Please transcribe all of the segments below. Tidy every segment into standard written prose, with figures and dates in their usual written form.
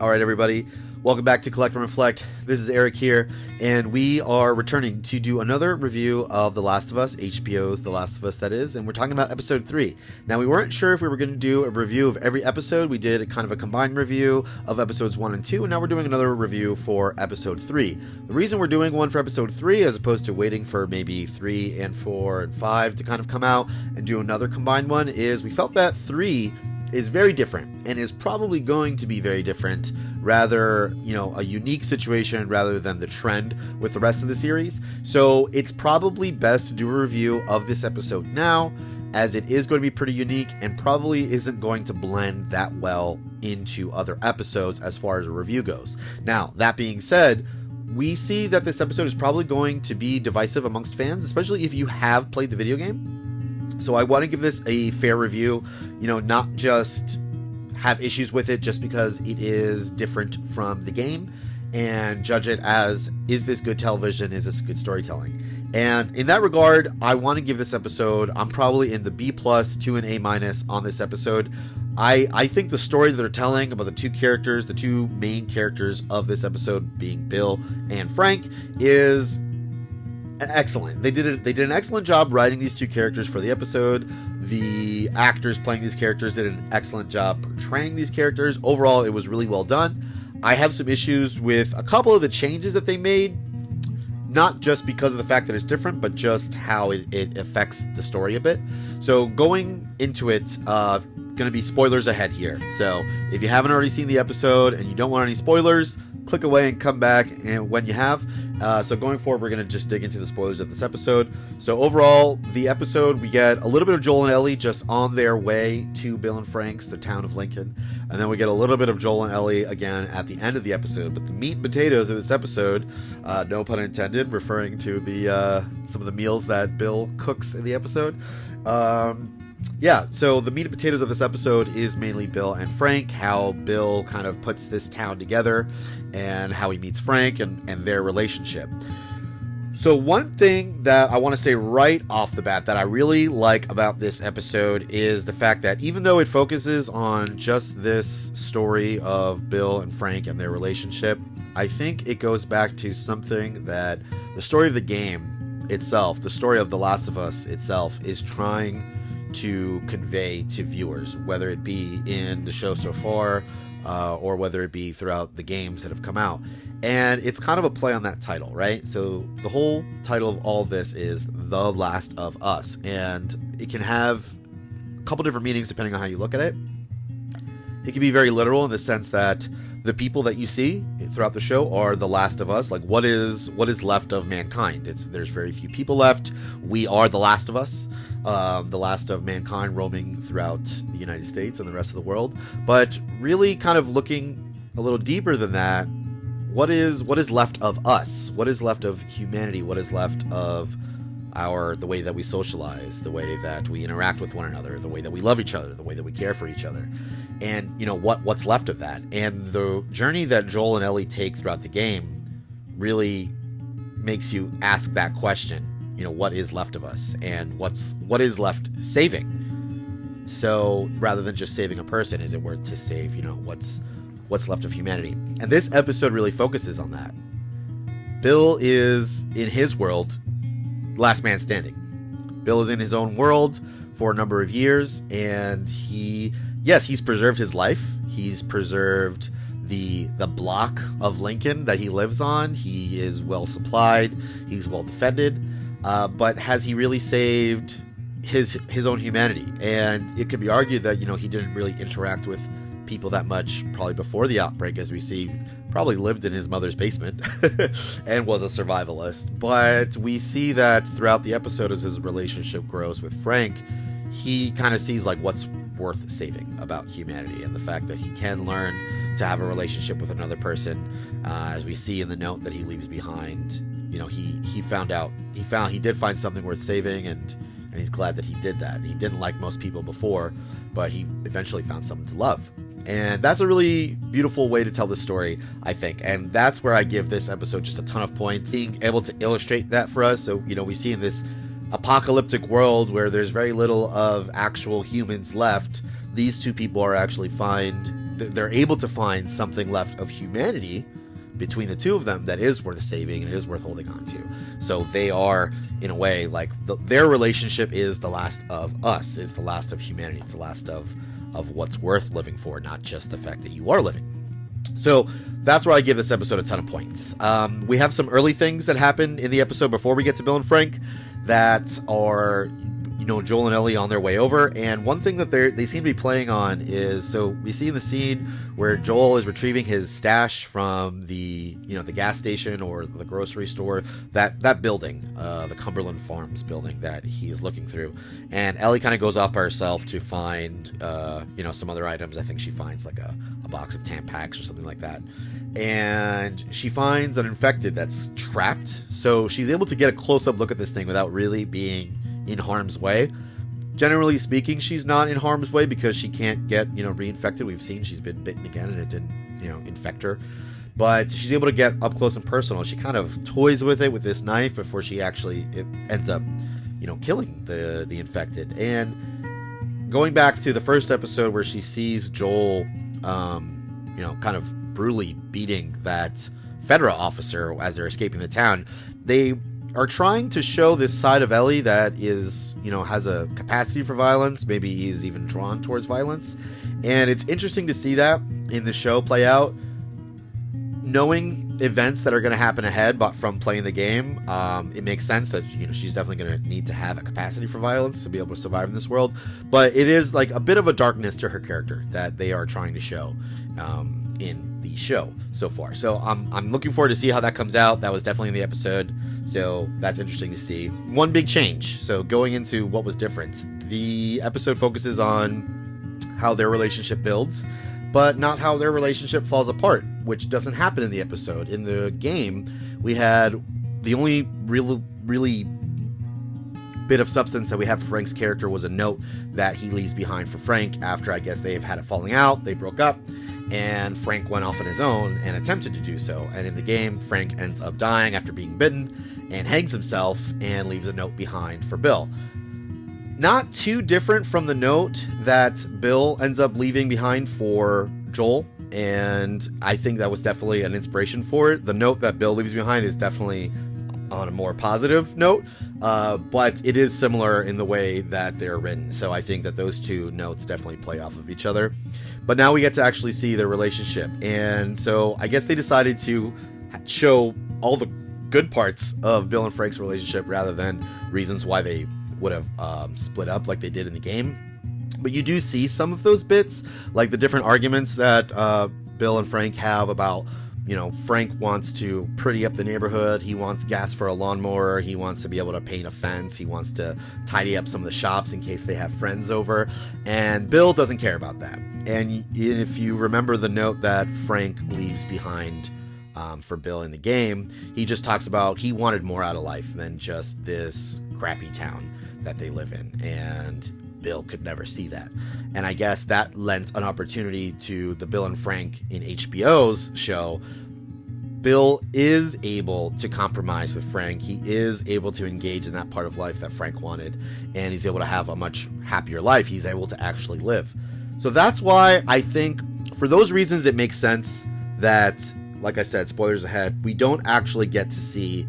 All right, everybody. Welcome back to Collect and Reflect. This is Eric here, and we are returning to do another review of The Last of Us, HBO's The Last of Us, that is, and we're talking about episode 3. Now, we weren't sure if we were going to do a review of every episode. We did a kind of a combined review of episodes 1 and 2, and now we're doing another review for episode 3. The reason we're doing one for episode 3, as opposed to waiting for maybe 3 and 4 and 5 to kind of come out and do another combined one, is we felt that 3 is very different and is probably going to be very different, rather, a unique situation rather than the trend with the rest of the series. So it's probably best to do a review of this episode now, as it is going to be pretty unique and probably isn't going to blend that well into other episodes as far as a review goes. Now, that being said, we see that this episode is probably going to be divisive amongst fans, especially if you have played the video game. So I want to give this a fair review, not just have issues with it just because it is different from the game, and judge it as, is this good television? Is this good storytelling? And in that regard, I want to give this episode, I'm probably in the B+ to an A- on this episode. I think the story that they're telling about the two main characters of this episode being Bill and Frank, is excellent. They did an excellent job writing these two characters for the episode. The actors playing these characters did an excellent job portraying these characters. Overall, it was really well done. I have some issues with a couple of the changes that they made, not just because of the fact that it's different, but just how it affects the story a bit. So going into it, going to be spoilers ahead here. So if you haven't already seen the episode and you don't want any spoilers, click away and come back and when you have. So going forward, we're going to just dig into the spoilers of this episode. So overall, the episode, we get a little bit of Joel and Ellie just on their way to Bill and Frank's, the town of Lincoln. And then we get a little bit of Joel and Ellie again at the end of the episode. But the meat and potatoes of this episode, no pun intended, referring to the some of the meals that Bill cooks in the episode. So the meat and potatoes of this episode is mainly Bill and Frank, how Bill kind of puts this town together, and how he meets Frank and their relationship. So one thing that I want to say right off the bat that I really like about this episode is the fact that even though it focuses on just this story of Bill and Frank and their relationship, I think it goes back to something that the story of the game itself, the story of The Last of Us itself, is trying to convey to viewers, whether it be in the show so far or whether it be throughout the games that have come out. And it's kind of a play on that title, right? So the whole title of all this is The Last of Us, and it can have a couple different meanings depending on how you look at it. It can be very literal in the sense that the people that you see throughout the show are the last of us. Like, what is left of mankind? There's very few people left. We are the last of us, the last of mankind roaming throughout the United States and the rest of the world. But really kind of looking a little deeper than that, what is left of us? What is left of humanity? What is left of the way that we socialize, the way that we interact with one another, the way that we love each other, the way that we care for each other? And what's left of that? And the journey that Joel and Ellie take throughout the game really makes you ask that question. What is left of us, and what is left saving? So rather than just saving a person, is it worth to save what's left of humanity? And this episode really focuses on that. Bill is in his world, last man standing. Bill is in his own world for a number of years, and he's preserved his life. He's preserved the block of Lincoln that he lives on. He is well supplied. He's well defended. But has he really saved his own humanity? And it could be argued that, he didn't really interact with people that much probably before the outbreak, as we see, probably lived in his mother's basement and was a survivalist. But we see that throughout the episode, as his relationship grows with Frank, he kind of sees what's worth saving about humanity, and the fact that he can learn to have a relationship with another person, as we see in the note that he leaves behind. He did find something worth saving, and he's glad that he did that. He didn't like most people before, but he eventually found someone to love. And that's a really beautiful way to tell the story, I think. And that's where I give this episode just a ton of points, being able to illustrate that for us. So, we see in this apocalyptic world where there's very little of actual humans left, these two people are actually find they're able to find something left of humanity between the two of them that is worth saving and it is worth holding on to. So they are, in a way, like their relationship is the last of us, is the last of humanity. It's the last of what's worth living for, not just the fact that you are living. So that's where I give this episode a ton of points. We have some early things that happen in the episode before we get to Bill and Frank that are, Joel and Ellie on their way over. And one thing that they seem to be playing on is, so we see in the scene where Joel is retrieving his stash from the gas station or the grocery store, that building, the Cumberland Farms building that he is looking through. And Ellie kind of goes off by herself to find, some other items. I think she finds like a box of Tampax or something like that. And she finds an infected that's trapped. So she's able to get a close-up look at this thing without really being in harm's way. Generally speaking, she's not in harm's way because she can't get, reinfected. We've seen she's been bitten again and it didn't, infect her. But she's able to get up close and personal. She kind of toys with it with this knife before she actually ends up, killing the infected. And going back to the first episode where she sees Joel, kind of brutally beating that Fedra officer as they're escaping the town, they are trying to show this side of Ellie that is, has a capacity for violence. Maybe he's even drawn towards violence. And it's interesting to see that in the show play out. Knowing events that are going to happen ahead, but from playing the game, it makes sense that, she's definitely going to need to have a capacity for violence to be able to survive in this world. But it is like a bit of a darkness to her character that they are trying to show in the show so far. So I'm looking forward to see how that comes out. That was definitely in the episode. So that's interesting to see. One big change. So going into what was different, the episode focuses on how their relationship builds, but not how their relationship falls apart, which doesn't happen in the episode. In the game, we had the only really bit of substance that we have for Frank's character was a note that he leaves behind for Frank after, I guess, they've had a falling out, they broke up, and Frank went off on his own and attempted to do so. And in the game, Frank ends up dying after being bitten and hangs himself and leaves a note behind for Bill. Not too different from the note that Bill ends up leaving behind for Joel, and I think that was definitely an inspiration for it. The note that Bill leaves behind is definitely on a more positive note, but it is similar in the way that they're written. So I think that those two notes definitely play off of each other. But now we get to actually see their relationship. And so I guess they decided to show all the good parts of Bill and Frank's relationship rather than reasons why they would have split up like they did in the game. But you do see some of those bits, like the different arguments that Bill and Frank have about, Frank wants to pretty up the neighborhood. He wants gas for a lawnmower. He wants to be able to paint a fence. He wants to tidy up some of the shops in case they have friends over. And Bill doesn't care about that. And if you remember the note that Frank leaves behind for Bill in the game, he just talks about he wanted more out of life than just this crappy town that they live in. And Bill could never see that. And I guess that lent an opportunity to the Bill and Frank in HBO's show. Bill is able to compromise with Frank. He is able to engage in that part of life that Frank wanted, and he's able to have a much happier life. He's able to actually live. So that's why I think, for those reasons, it makes sense that, like I said, spoilers ahead, we don't actually get to see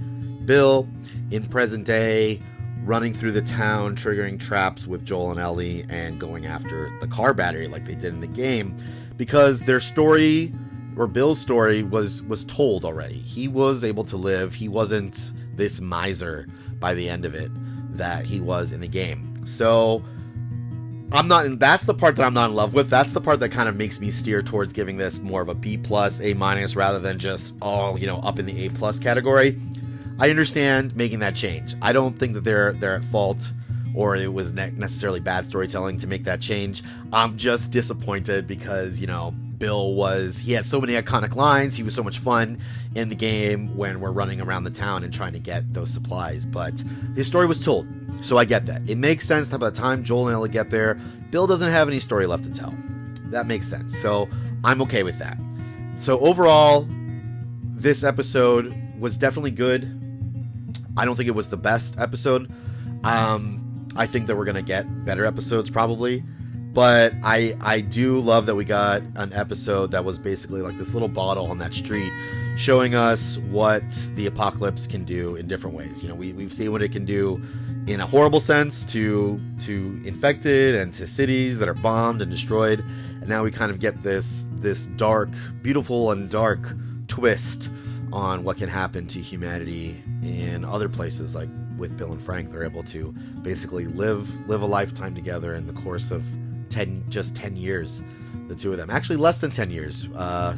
Bill in present day running through the town, triggering traps with Joel and Ellie, and going after the car battery like they did in the game, because their story, or Bill's story, was told already. He was able to live. He wasn't this miser by the end of it that he was in the game. So that's the part that I'm not in love with. That's the part that kind of makes me steer towards giving this more of a B+, A-, rather than just up in the A+ category. I understand making that change. I don't think that they're at fault, or it was necessarily bad storytelling to make that change. I'm just disappointed because, Bill he had so many iconic lines. He was so much fun in the game when we're running around the town and trying to get those supplies. But his story was told, so I get that. It makes sense that by the time Joel and Ellie get there, Bill doesn't have any story left to tell. That makes sense. So I'm okay with that. So overall, this episode was definitely good. I don't think it was the best episode. I think that we're going to get better episodes probably. But I do love that we got an episode that was basically like this little bottle on that street, showing us what the apocalypse can do in different ways. We've seen what it can do in a horrible sense to infected and to cities that are bombed and destroyed. And now we kind of get this dark, beautiful and dark twist on what can happen to humanity in other places. Like with Bill and Frank, they're able to basically live a lifetime together in the course of 10 years, the two of them. Actually less than 10 years.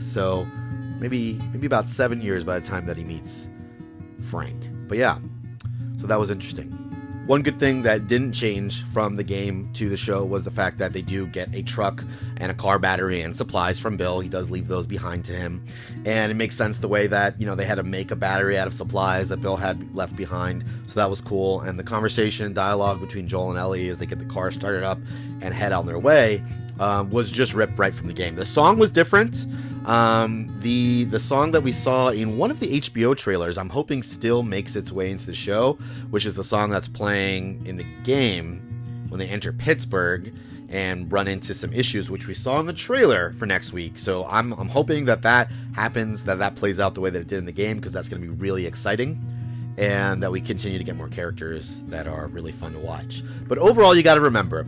So maybe about 7 years by the time that he meets Frank. But yeah, so that was interesting. One good thing that didn't change from the game to the show was the fact that they do get a truck and a car battery and supplies from Bill. He does leave those behind to him. And it makes sense the way that, they had to make a battery out of supplies that Bill had left behind. So that was cool. And the conversation, dialogue between Joel and Ellie as they get the car started up and head on their way was just ripped right from the game. The song was different. The song that we saw in one of the HBO trailers, I'm hoping still makes its way into the show, which is the song that's playing in the game when they enter Pittsburgh and run into some issues, which we saw in the trailer for next week. So I'm hoping that happens, that plays out the way that it did in the game, because that's going to be really exciting, and that we continue to get more characters that are really fun to watch. But overall, you got to remember,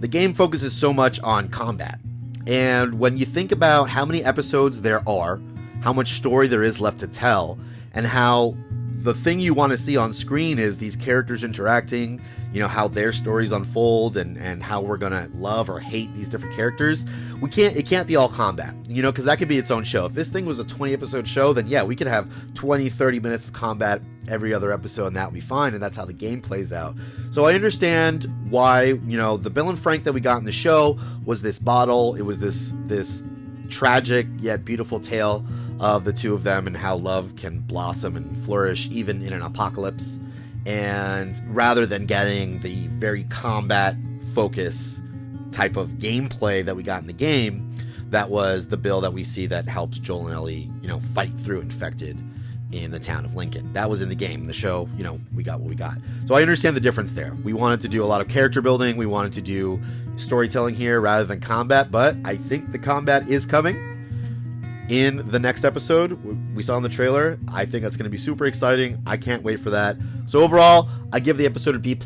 the game focuses so much on combat. And when you think about how many episodes there are, how much story there is left to tell, and how the thing you want to see on screen is these characters interacting, how their stories unfold, and how we're going to love or hate these different characters, it can't be all combat, because that could be its own show. If this thing was a 20 episode show, then yeah, we could have 20-30 minutes of combat every other episode, and that would be fine, and that's how the game plays out. So I understand why, the Bill and Frank that we got in the show was this bottle. It was this tragic yet beautiful tale of the two of them and how love can blossom and flourish even in an apocalypse. And rather than getting the very combat focus type of gameplay that we got in the game, that was the Bill that we see that helps Joel and Ellie, fight through infected in the town of Lincoln. That was in the game. In the show, we got what we got. So I understand the difference there. We wanted to do a lot of character building. We wanted to do storytelling here rather than combat, but I think the combat is coming in the next episode. We saw in the trailer. I think that's going to be super exciting. I can't wait for that. So overall, I give the episode a B+,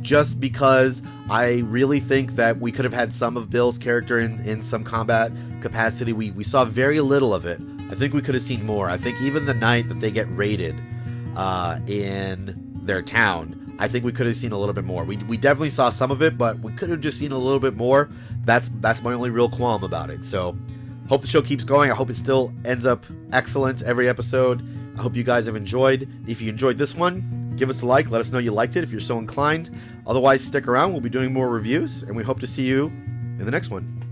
just because I really think that we could have had some of Bill's character in some combat capacity. We saw very little of it. I think we could have seen more. I think even the night that they get raided in their town, I think we could have seen a little bit more. We definitely saw some of it, but we could have just seen a little bit more. That's my only real qualm about it. So hope the show keeps going. I hope it still ends up excellent every episode. I hope you guys have enjoyed. If you enjoyed this one, give us a like. Let us know you liked it if you're so inclined. Otherwise, stick around. We'll be doing more reviews, and we hope to see you in the next one.